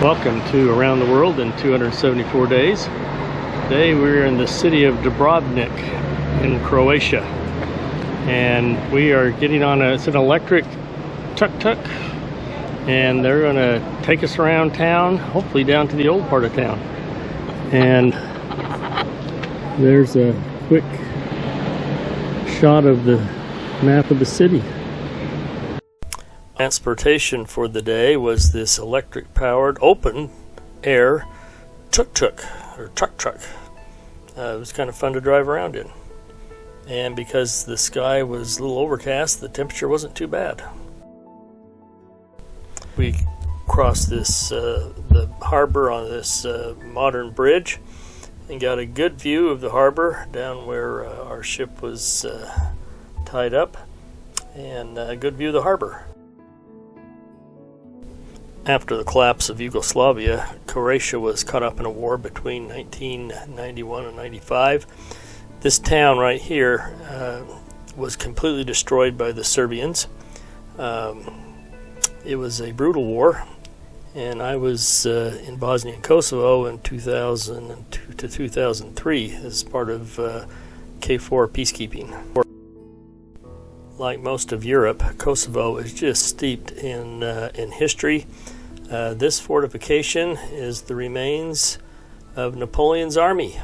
Welcome to Around the World in 274 Days. Today we're in the city of Dubrovnik in Croatia. And we are getting on it's an electric tuk-tuk. And they're going to take us around town, hopefully down to the old part of town. And there's a quick shot of the map of the city. Transportation for the day was this electric powered open air tuk-tuk or tuk-tuk. It was kind of fun to drive around in, and because the sky was a little overcast, the temperature wasn't too bad. We crossed this the harbor on this modern bridge and got a good view of the harbor down where our ship was tied up, and a good view of the harbor. After the collapse of Yugoslavia, Croatia was caught up in a war between 1991 and 95. This town right here was completely destroyed by the Serbians. It was a brutal war, and I was in Bosnia and Kosovo in 2002 to 2003 as part of KFOR peacekeeping. Like most of Europe, Kosovo is just steeped in history. This fortification is the remains of Napoleon's army,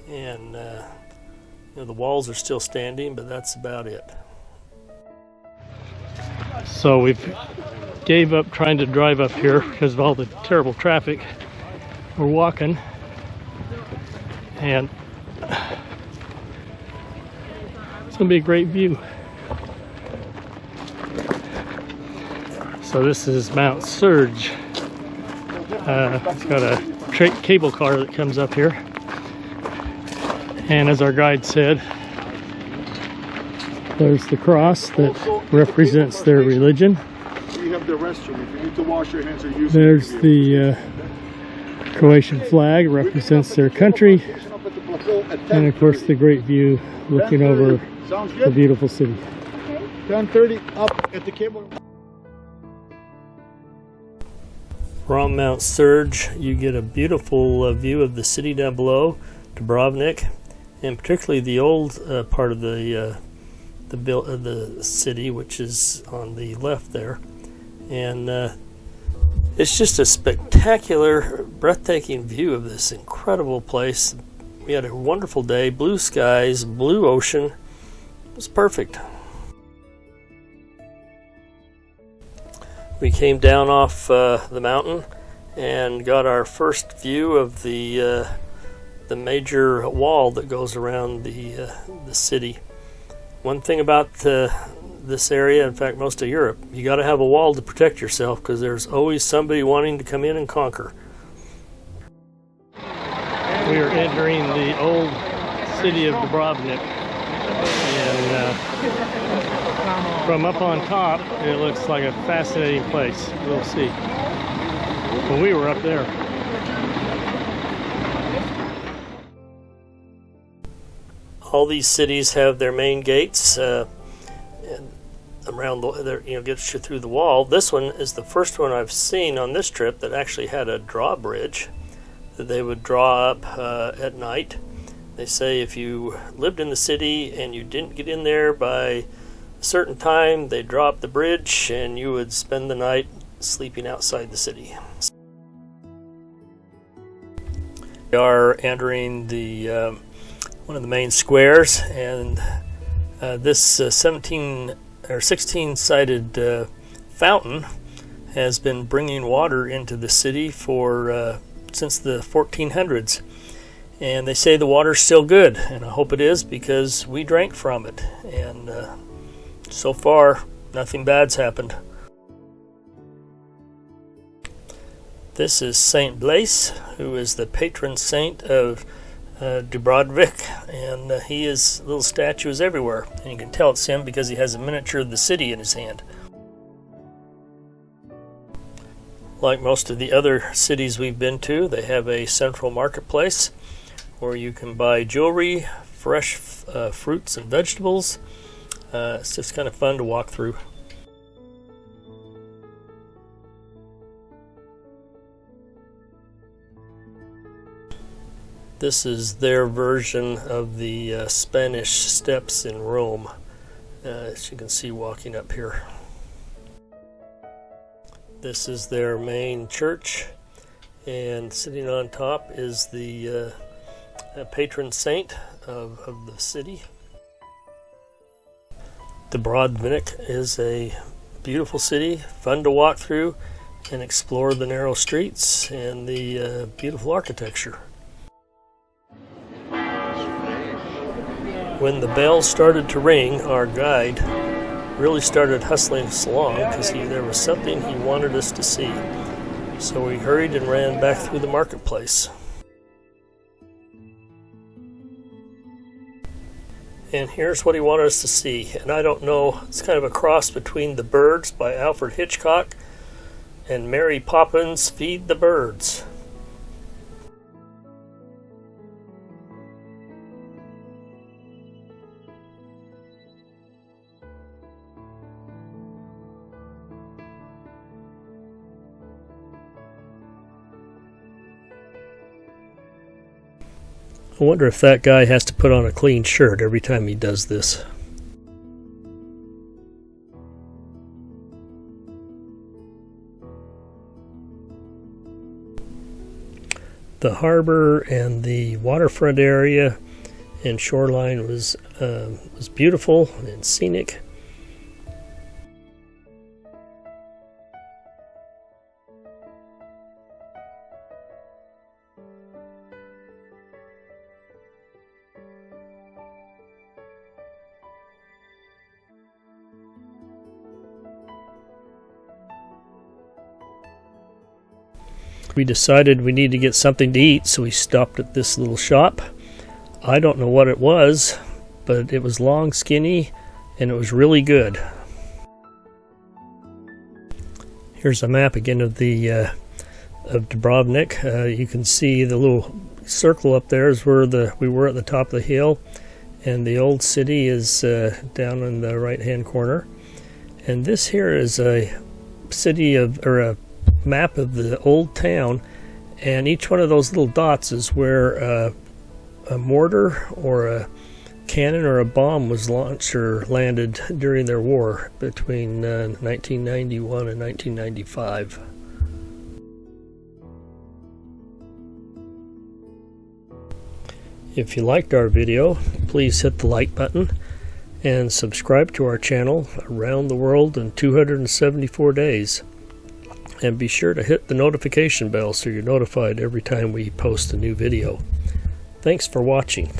and the walls are still standing, but that's about it. So we've gave up trying to drive up here because of all the terrible traffic. We're walking, and it's going to be a great view. So this is Mount Surge. It's got a cable car that comes up here. And as our guide said, there's the cross that represents their religion. You have the restroom if you need to wash your hands or use. There's the Croatian flag, represents their country. And of course the great view looking over the beautiful city. 10:30 up at the cable. From Mount Surge, you get a beautiful view of the city down below, Dubrovnik, and particularly the old part of the city, which is on the left there. And it's just a spectacular, breathtaking view of this incredible place. We had a wonderful day, blue skies, blue ocean. It was perfect. We came down off the mountain and got our first view of the major wall that goes around the city. One thing about this area, in fact most of Europe, you got to have a wall to protect yourself because there's always somebody wanting to come in and conquer. We are entering the old city of Dubrovnik, and from up on top, it looks like a fascinating place. We'll see. When we were up there. All these cities have their main gates around gets you through the wall. This one is the first one I've seen on this trip that actually had a drawbridge that they would draw up at night. They say if you lived in the city and you didn't get in there by certain time, they drop the bridge and you would spend the night sleeping outside the city. We are entering the one of the main squares, and this 17 or 16 sided fountain has been bringing water into the city for since the 1400s, and they say the water's still good, and I hope it is because we drank from it, and so far, nothing bad's happened. This is Saint Blaise, who is the patron saint of Dubrovnik, and he is little statues everywhere, and you can tell it's him because he has a miniature of the city in his hand. Like most of the other cities we've been to, they have a central marketplace where you can buy jewelry, fresh fruits and vegetables. It's just kind of fun to walk through. This is their version of the Spanish steps in Rome, as you can see walking up here. This is their main church, and sitting on top is the patron saint of the city. Dubrovnik is a beautiful city, fun to walk through and explore the narrow streets and the beautiful architecture. When the bells started to ring, our guide really started hustling us along because there was something he wanted us to see. So we hurried and ran back through the marketplace. And here's what he wanted us to see. And I don't know, it's kind of a cross between The Birds by Alfred Hitchcock and Mary Poppins' Feed the Birds. I wonder if that guy has to put on a clean shirt every time he does this. The harbor and the waterfront area and shoreline was beautiful and scenic. We decided we needed to get something to eat, so we stopped at this little shop. I don't know what it was, but it was long, skinny, and it was really good. Here's a map again of the of Dubrovnik. You can see the little circle up there is where we were at the top of the hill, and the old city is down in the right-hand corner. And this here is a city or a map of the old town, and each one of those little dots is where a mortar or a cannon or a bomb was launched or landed during their war between 1991 and 1995. If you liked our video, please hit the like button and subscribe to our channel, Around the World in 274 Days. And be sure to hit the notification bell so you're notified every time we post a new video. Thanks for watching.